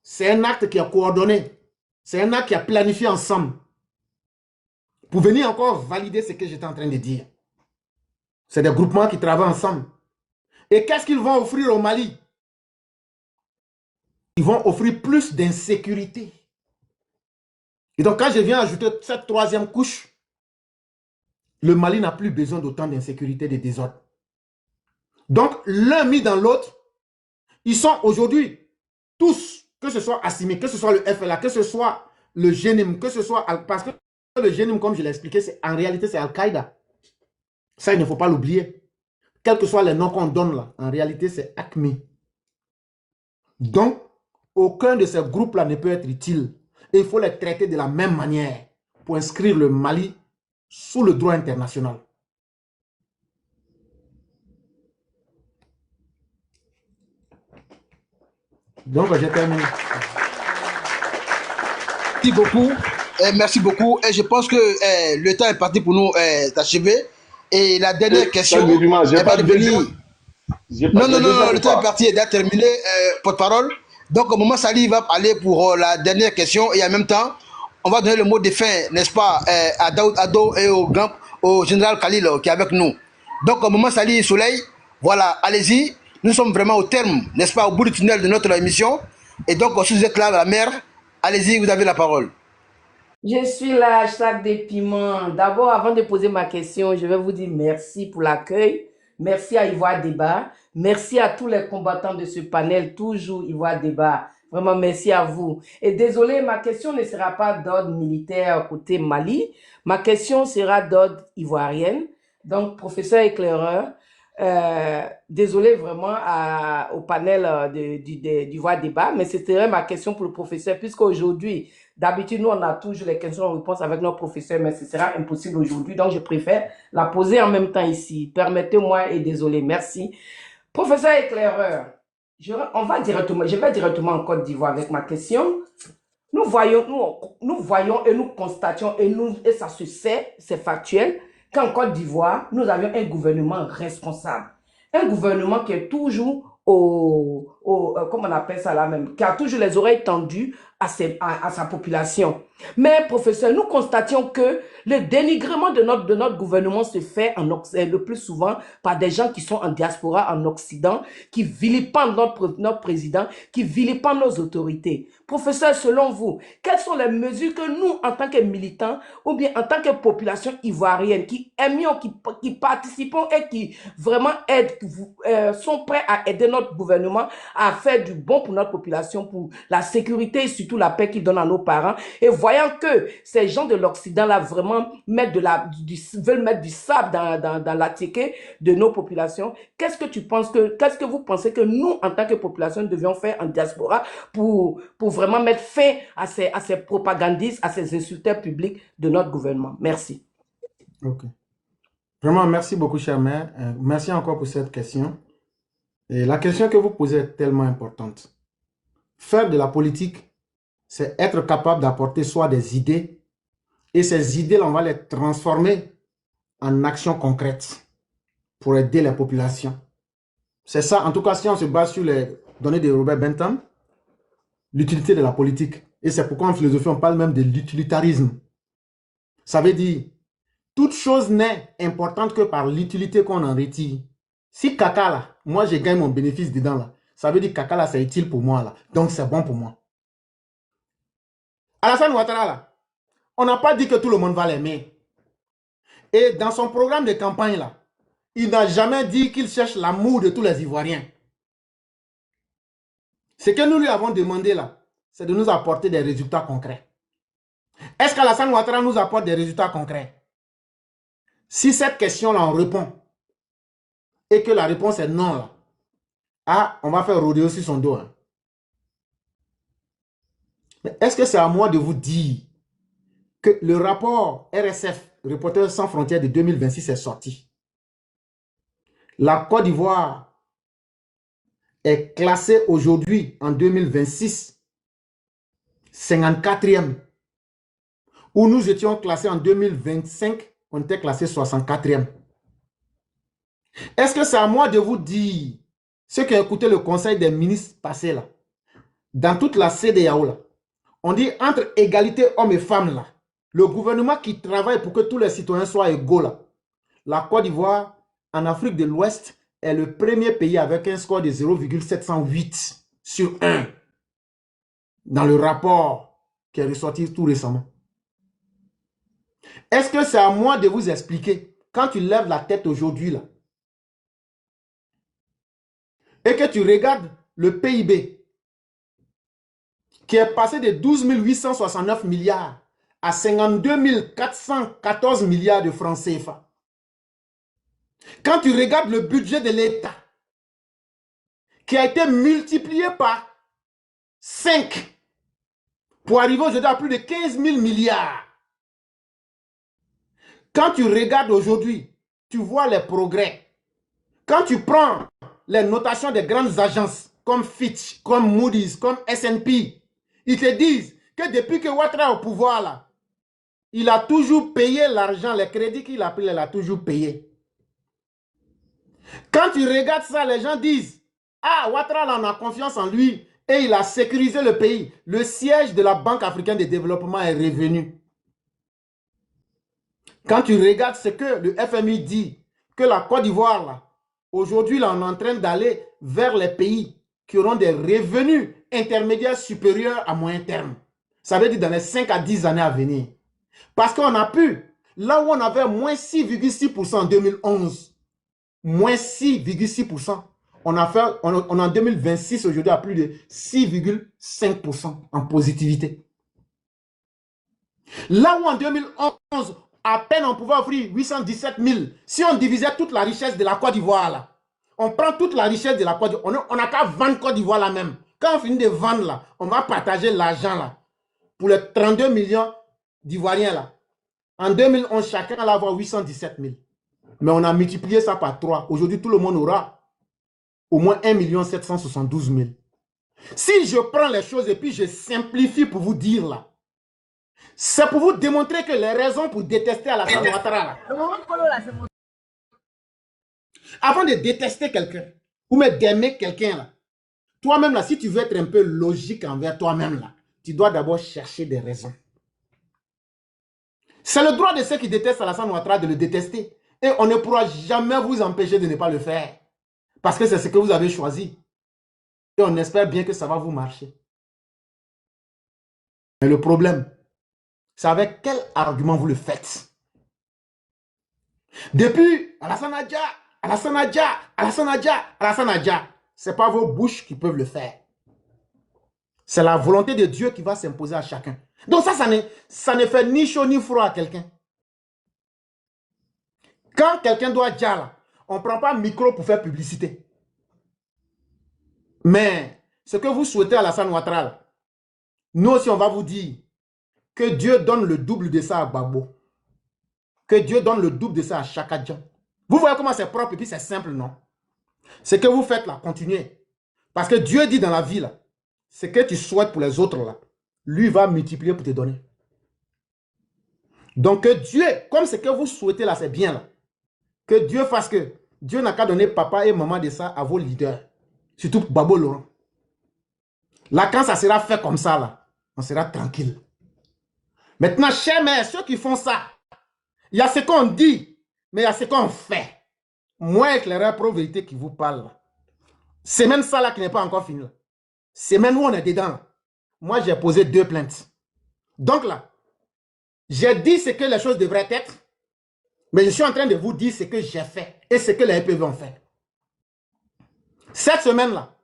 C'est un acte qui est coordonné. C'est un acte qui est planifié ensemble. Pour venir encore valider ce que j'étais en train de dire. C'est des groupements qui travaillent ensemble. Et qu'est-ce qu'ils vont offrir au Mali? Ils vont offrir plus d'insécurité. Et donc quand je viens ajouter cette troisième couche, le Mali n'a plus besoin d'autant d'insécurité et de désordre. Donc l'un mis dans l'autre, ils sont aujourd'hui tous, que ce soit Assimi, que ce soit le FLA, que ce soit le GENIM, que ce soit... Parce que le GENIM, comme je l'ai expliqué, en réalité c'est Al-Qaïda. Ça, il ne faut pas l'oublier. Quels que soient les noms qu'on donne là, en réalité c'est AQMI. Donc, aucun de ces groupes-là ne peut être utile. Et il faut les traiter de la même manière pour inscrire le Mali sous le droit international. Donc, j'ai terminé. Merci beaucoup. Merci beaucoup. Et je pense que le temps est parti pour nous d'achever. Et la dernière question est pas de venir. Non, le temps est parti et déjà terminé. Porte-parole. Donc, au moment Sali va aller pour la dernière question et en même temps, on va donner le mot de fin, n'est-ce pas, à Daoud Ado et au général Khalil qui est avec nous. Donc, au moment Sali Soleil, voilà, allez-y. Nous sommes vraiment au terme, n'est-ce pas, au bout du tunnel de notre émission. Et donc, si vous êtes là, la mère, allez-y, vous avez la parole. Je suis là, Sac de Piment. D'abord, avant de poser ma question, je vais vous dire merci pour l'accueil. Merci à Ivoire Débat. Merci à tous les combattants de ce panel, toujours Ivoire Débat. Vraiment, merci à vous. Et désolé, ma question ne sera pas d'ordre militaire côté Mali. Ma question sera d'ordre ivoirienne. Donc, professeur éclaireur, désolé vraiment au panel du Voix Débat, mais c'était ma question pour le professeur, puisqu'aujourd'hui, d'habitude, nous, on a toujours les questions-réponses avec nos professeurs, mais ce sera impossible aujourd'hui. Donc, je préfère la poser en même temps ici. Permettez-moi et désolé. Merci. Professeur éclaireur, je vais directement en Côte d'Ivoire avec ma question. Nous voyons et nous constatons, et ça se sait, c'est factuel, qu'en Côte d'Ivoire, nous avions un gouvernement responsable. Un gouvernement qui est toujours comment on appelle ça là même, qui a toujours les oreilles tendues à sa population. Mais, professeur, nous constations que le dénigrement de notre gouvernement se fait le plus souvent par des gens qui sont en diaspora en Occident, qui vilipendent notre président, qui vilipendent nos autorités. Professeur, selon vous, quelles sont les mesures que nous, en tant que militants, ou bien en tant que population ivoirienne, qui aimions, qui participons et qui vraiment sont prêts à aider notre gouvernement à faire du bon pour notre population, pour la sécurité et surtout la paix qu'il donne à nos parents, et voyant que ces gens de l'Occident là vraiment veulent mettre du sable dans la ticket de nos populations, qu'est-ce que vous pensez que nous, en tant que population, devions faire en diaspora pour vraiment mettre fin à ces propagandistes, à ces insulteurs publics de notre gouvernement? Merci. Ok. Vraiment, merci beaucoup, chère mère. Merci encore pour cette question. Et la question que vous posez est tellement importante. Faire de la politique, c'est être capable d'apporter soit des idées, et ces idées-là, on va les transformer en actions concrètes pour aider la population. C'est ça, en tout cas, si on se base sur les données de Robert Bentham, l'utilité de la politique. Et c'est pourquoi en philosophie, on parle même de l'utilitarisme. Ça veut dire, toute chose n'est importante que par l'utilité qu'on en retire. Si caca là, moi je gagne mon bénéfice dedans là, ça veut dire caca là c'est utile pour moi là, donc c'est bon pour moi. Alassane Ouattara là, on n'a pas dit que tout le monde va l'aimer. Et dans son programme de campagne là, il n'a jamais dit qu'il cherche l'amour de tous les Ivoiriens. Ce que nous lui avons demandé là, c'est de nous apporter des résultats concrets. Est-ce qu'Alassane Ouattara nous apporte des résultats concrets? Si cette question-là, on répond, et que la réponse est non, là, ah, on va faire rôder aussi son dos. Hein. Mais est-ce que c'est à moi de vous dire que le rapport RSF, Reporters sans frontières de 2026, est sorti? La Côte d'Ivoire est classée aujourd'hui, en 2026, 54e. Où nous étions classés en 2025, on était classé 64e. Est-ce que c'est à moi de vous dire, ceux qui ont écouté le conseil des ministres passé là, dans toute la CEDEAO là, on dit entre égalité hommes et femmes là, le gouvernement qui travaille pour que tous les citoyens soient égaux là, la Côte d'Ivoire, en Afrique de l'Ouest, est le premier pays avec un score de 0,708 sur 1 dans le rapport qui est ressorti tout récemment. Est-ce que c'est à moi de vous expliquer, quand tu lèves la tête aujourd'hui là, et que tu regardes le PIB, qui est passé de 12 869 milliards à 52 414 milliards de francs CFA. Quand tu regardes le budget de l'État, qui a été multiplié par 5 pour arriver aujourd'hui à plus de 15 000 milliards. Quand tu regardes aujourd'hui, tu vois les progrès. Quand tu prends les notations des grandes agences comme Fitch, comme Moody's, comme S&P, ils te disent que depuis que Ouattara est au pouvoir, là, il a toujours payé l'argent, les crédits qu'il a pris, il a toujours payé. Quand tu regardes ça, les gens disent, ah, Ouattara, là, on a confiance en lui et il a sécurisé le pays. Le siège de la Banque africaine de développement est revenu. Quand tu regardes ce que le FMI dit, que la Côte d'Ivoire, là, aujourd'hui, là, on est en train d'aller vers les pays qui auront des revenus intermédiaires supérieurs à moyen terme. Ça veut dire dans les 5 à 10 années à venir. Parce qu'on a pu, là où on avait moins 6,6% en 2011, moins 6,6%, on est en 2026 aujourd'hui à plus de 6,5% en positivité. Là où en 2011, à peine on pouvait offrir 817 000, si on divisait toute la richesse de la Côte d'Ivoire là, on prend toute la richesse de la Côte d'Ivoire, on n'a qu'à vendre Côte d'Ivoire là même. Quand on finit de vendre là, on va partager l'argent là, pour les 32 millions d'Ivoiriens là. En 2011, chacun allait avoir 817 000. Mais on a multiplié ça par 3. Aujourd'hui, tout le monde aura au moins 1 772 000. Si je prends les choses et puis je simplifie pour vous dire là, c'est pour vous démontrer que les raisons pour détester Alassane Ouattara là, avant de détester quelqu'un, ou même d'aimer quelqu'un là, toi-même là, si tu veux être un peu logique envers toi-même là, tu dois d'abord chercher des raisons. C'est le droit de ceux qui détestent Alassane Ouattara de le détester. Et on ne pourra jamais vous empêcher de ne pas le faire. Parce que c'est ce que vous avez choisi. Et on espère bien que ça va vous marcher. Mais le problème, c'est avec quel argument vous le faites. Depuis Alassane Adja, Alassane Adja, Alassane Adja, Alassane Adja, ce n'est pas vos bouches qui peuvent le faire. C'est la volonté de Dieu qui va s'imposer à chacun. Donc ça ne fait ni chaud ni froid à quelqu'un. Quand quelqu'un doit dire là, on ne prend pas micro pour faire publicité. Mais ce que vous souhaitez à Alassane Ouattara, nous aussi on va vous dire que Dieu donne le double de ça à Gbagbo. Que Dieu donne le double de ça à Chaka Dia. Vous voyez comment c'est propre et puis c'est simple, non? Ce que vous faites là, continuez. Parce que Dieu dit dans la vie là, ce que tu souhaites pour les autres là, lui va multiplier pour te donner. Donc que Dieu, comme ce que vous souhaitez là, c'est bien là. Que Dieu fasse que Dieu n'a qu'à donner papa et maman de ça à vos leaders. Surtout Babo Laurent. Là, quand ça sera fait comme ça, là, on sera tranquille. Maintenant, chers mères, ceux qui font ça, il y a ce qu'on dit, mais il y a ce qu'on fait. Moi, éclaireur pro-vérité qui vous parle, c'est même ça là qui n'est pas encore fini. C'est même où on est dedans. Là. Moi, j'ai posé 2 plaintes. Donc là, j'ai dit ce que les choses devraient être, mais je suis en train de vous dire ce que j'ai fait et ce que les EPV ont fait. Cette semaine-là,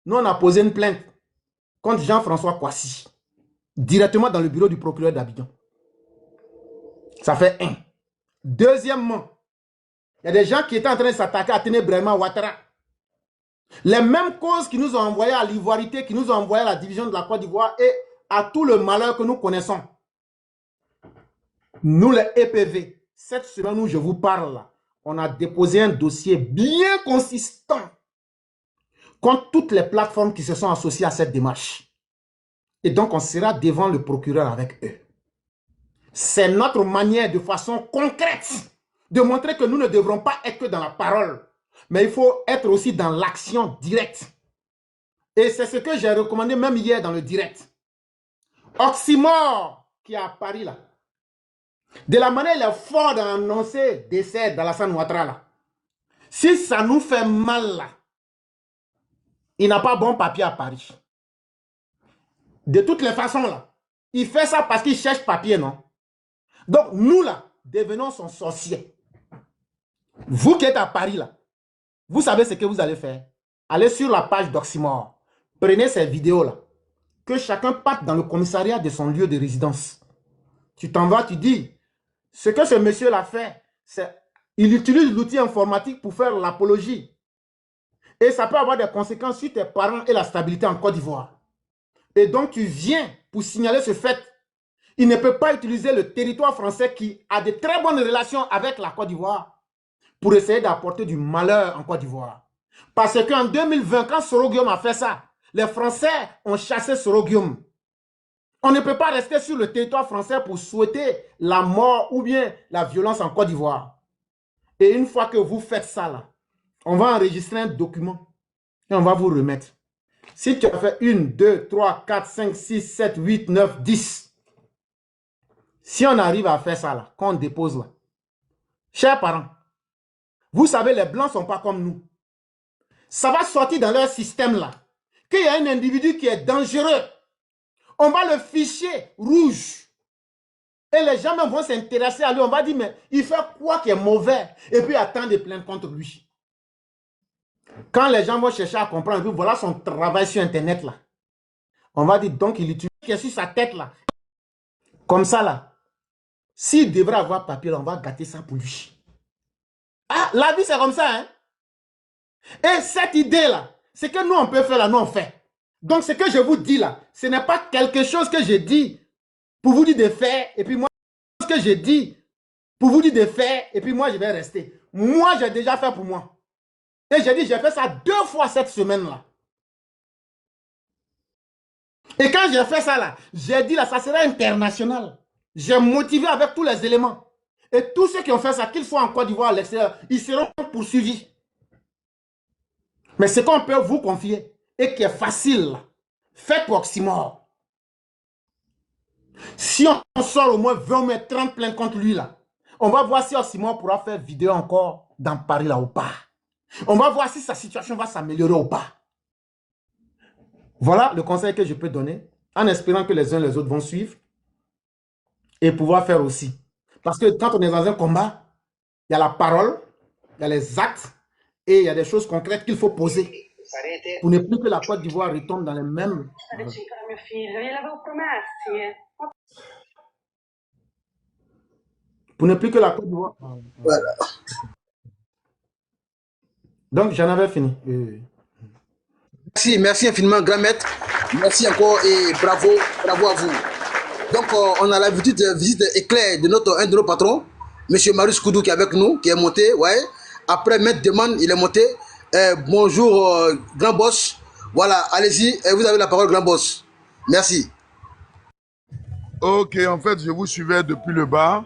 nous, on a posé une plainte contre Jean-François Kouassi, directement dans le bureau du procureur d'Abidjan. Ça fait 1. Deuxièmement, il y a des gens qui étaient en train de s'attaquer à Ténébrement Ouattara. Les mêmes causes qui nous ont envoyés à l'ivoirité, qui nous ont envoyé à la division de la Côte d'Ivoire et à tout le malheur que nous connaissons. Nous, les EPV, cette semaine où je vous parle, là, on a déposé un dossier bien consistant contre toutes les plateformes qui se sont associées à cette démarche. Et donc, on sera devant le procureur avec eux. C'est notre manière, de façon concrète, de montrer que nous ne devrons pas être que dans la parole, mais il faut être aussi dans l'action directe. Et c'est ce que j'ai recommandé même hier dans le direct. Oxymore, qui est à Paris là, de la manière il est fort d'annoncer décès d'Alassane Ouattara là. Si ça nous fait mal là, il n'a pas bon papier à Paris. De toutes les façons là, il fait ça parce qu'il cherche papier, non? Donc nous là, devenons son sorcier. Vous qui êtes à Paris là, vous savez ce que vous allez faire. Allez sur la page d'Oxymore. Prenez ces vidéos là. Que chacun parte dans le commissariat de son lieu de résidence. Tu t'en vas, tu dis, ce que ce monsieur l'a fait, c'est il utilise l'outil informatique pour faire l'apologie. Et ça peut avoir des conséquences sur tes parents et la stabilité en Côte d'Ivoire. Et donc tu viens pour signaler ce fait. Il ne peut pas utiliser le territoire français qui a de très bonnes relations avec la Côte d'Ivoire pour essayer d'apporter du malheur en Côte d'Ivoire. Parce qu'en 2020, quand Soro Guillaume a fait ça, les Français ont chassé Soro Guillaume. On ne peut pas rester sur le territoire français pour souhaiter la mort ou bien la violence en Côte d'Ivoire. Et une fois que vous faites ça, là, on va enregistrer un document et on va vous remettre. Si tu as fait 1, 2, 3, 4, 5, 6, 7, 8, 9, 10. Si on arrive à faire ça, là, qu'on dépose là. Chers parents, vous savez, les Blancs ne sont pas comme nous. Ça va sortir dans leur système là. Qu'il y a un individu qui est dangereux. On va le ficher rouge. Et les gens même vont s'intéresser à lui. On va dire, mais il fait quoi qui est mauvais? Et puis attendre des plaintes contre lui. Quand les gens vont chercher à comprendre, voilà son travail sur Internet là. On va dire donc il utilise qui est sur sa tête là. Comme ça là. S'il devrait avoir papier, on va gâter ça pour lui. Ah, la vie c'est comme ça, hein. Et cette idée là, c'est que nous on peut faire là, nous on fait. Donc ce que je vous dis là, ce n'est pas quelque chose que j'ai dit pour vous dire de faire, et puis moi, ce que j'ai dit pour vous dire de faire, et puis moi je vais rester. Moi j'ai déjà fait pour moi. Et j'ai dit, j'ai fait ça 2 fois cette semaine-là. Et quand j'ai fait ça là, j'ai dit là, ça sera international. J'ai motivé avec tous les éléments. Et tous ceux qui ont fait ça, qu'ils soient en Côte d'Ivoire à l'extérieur, ils seront poursuivis. Mais ce qu'on peut vous confier, et qui est facile, faites pour Oxymore. Si on sort au moins 20 ou 30 plaintes contre lui là, on va voir si Oxymore pourra faire vidéo encore dans Paris là ou pas. On va voir si sa situation va s'améliorer ou pas. Voilà le conseil que je peux donner, en espérant que les uns les autres vont suivre et pouvoir faire aussi. Parce que quand on est dans un combat, il y a la parole, il y a les actes et il y a des choses concrètes qu'il faut poser pour ne plus que la Côte d'Ivoire retombe dans les mêmes... Pour ne plus que la Côte d'Ivoire... Voilà. Donc, j'en avais fini. Merci infiniment, grand maître. Merci encore et bravo à vous. Donc, on a l'habitude de visite éclair de un de nos patrons, M. Marius Koudou, qui est avec nous, qui est monté. Ouais. Après, maître Demande, il est monté. Bonjour, grand boss. Voilà, allez-y, vous avez la parole, grand boss. Merci. Ok, en fait, je vous suivais depuis le bas.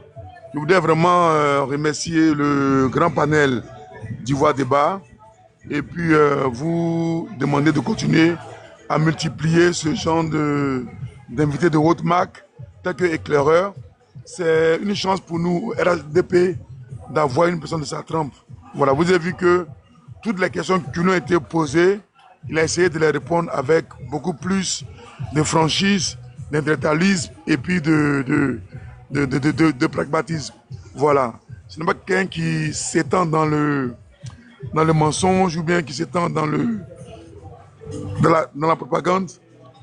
Je voudrais vraiment remercier le grand panel d'Ivoire Débat et puis vous demander de continuer à multiplier ce genre d'invités de haute marque, tel que éclaireur. C'est une chance pour nous, RHDP, d'avoir une personne de sa trempe. Voilà, vous avez vu que toutes les questions qui nous ont été posées, il a essayé de les répondre avec beaucoup plus de franchise, d'intellectualisme et puis de pragmatisme. Voilà. Ce n'est pas quelqu'un qui s'étend dans le mensonge ou bien qui s'étend dans la propagande.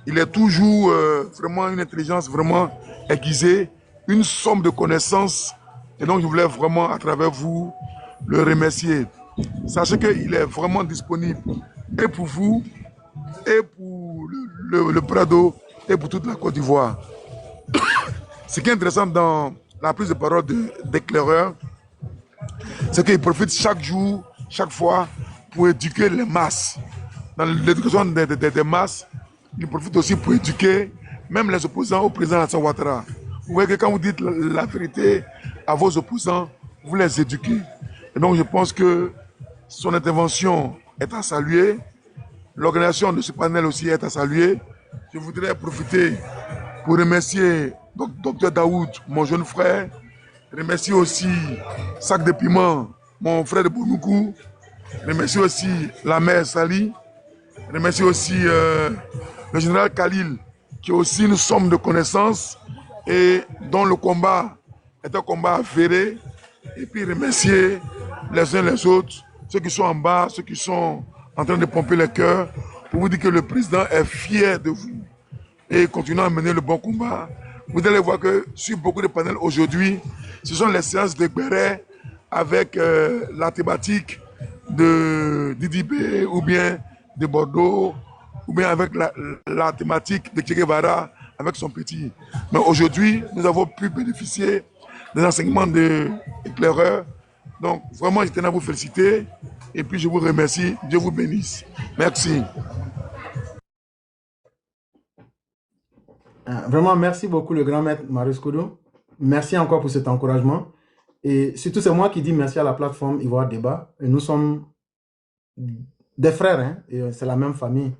Il est toujours vraiment une intelligence vraiment aiguisée, une somme de connaissances. Et donc, je voulais vraiment, à travers vous, le remercier. Sachez qu'il est vraiment disponible et pour vous, et pour le Prado, et pour toute la Côte d'Ivoire. Ce qui est intéressant dans la prise de parole d'éclaireur, c'est qu'il profite chaque jour, chaque fois, pour éduquer les masses. Dans l'éducation des masses, il profite aussi pour éduquer même les opposants au président Alassane Ouattara. Vous voyez que quand vous dites la vérité à vos opposants, vous les éduquez. Et donc je pense que son intervention est à saluer. L'organisation de ce panel aussi est à saluer. Je voudrais profiter pour remercier Dr Daoud, mon jeune frère. Remercier aussi Sac de Piment, mon frère de Bounoukou. Remercier aussi la mère Sali. Remercier aussi le général Khalil, qui est aussi une somme de connaissances et dont le combat est un combat avéré. Et puis remercier les uns les autres, ceux qui sont en bas, ceux qui sont en train de pomper les cœurs, pour vous dire que le président est fier de vous et continuant à mener le bon combat. Vous allez voir que sur beaucoup de panels aujourd'hui, ce sont les séances de Béret avec la thématique de Didibé ou bien de Bordeaux ou bien avec la thématique de Che Guevara avec son petit. Mais aujourd'hui, nous avons pu bénéficier des enseignements d'éclaireurs. Donc vraiment, je tenais à vous féliciter et puis je vous remercie. Dieu vous bénisse. Merci. Vraiment, merci beaucoup le grand maître Marius Koudou. Merci encore pour cet encouragement. Et surtout, c'est moi qui dis merci à la plateforme Ivoire Débat. Et nous sommes des frères, hein, et c'est la même famille.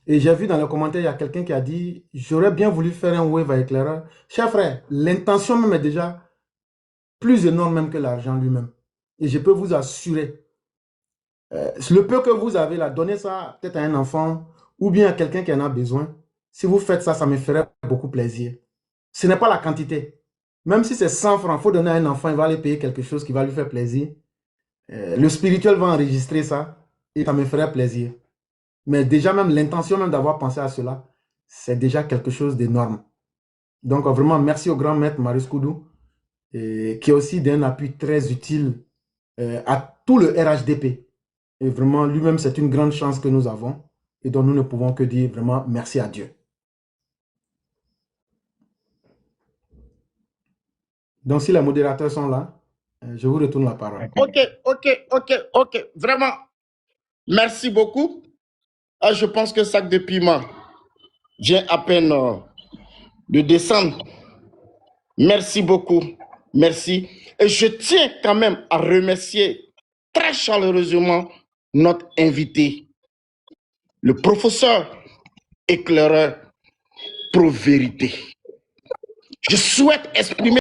Et j'ai vu dans les commentaires, il y a quelqu'un qui a dit « J'aurais bien voulu faire un wave à éclaireur. » Cher frère, l'intention même est déjà plus énorme même que l'argent lui-même. Et je peux vous assurer, le peu que vous avez là, donnez ça peut-être à un enfant ou bien à quelqu'un qui en a besoin. Si vous faites ça, ça me ferait beaucoup plaisir. Ce n'est pas la quantité. Même si c'est 100 francs, il faut donner à un enfant, il va aller payer quelque chose qui va lui faire plaisir. Le spirituel va enregistrer ça et ça me ferait plaisir. Mais déjà même l'intention même d'avoir pensé à cela, c'est déjà quelque chose d'énorme. Donc vraiment, merci au grand maître Marius Koudou, qui est aussi d'un appui très utile à tout le RHDP. Et vraiment, lui-même, c'est une grande chance que nous avons et dont nous ne pouvons que dire vraiment merci à Dieu. Donc, si les modérateurs sont là, je vous retourne la parole. Ok. Vraiment, merci beaucoup. Je pense que Sac de Piment vient à peine de descendre. Merci beaucoup. Merci. Et je tiens quand même à remercier très chaleureusement notre invité, le professeur éclaireur Pro Vérité. Je souhaite exprimer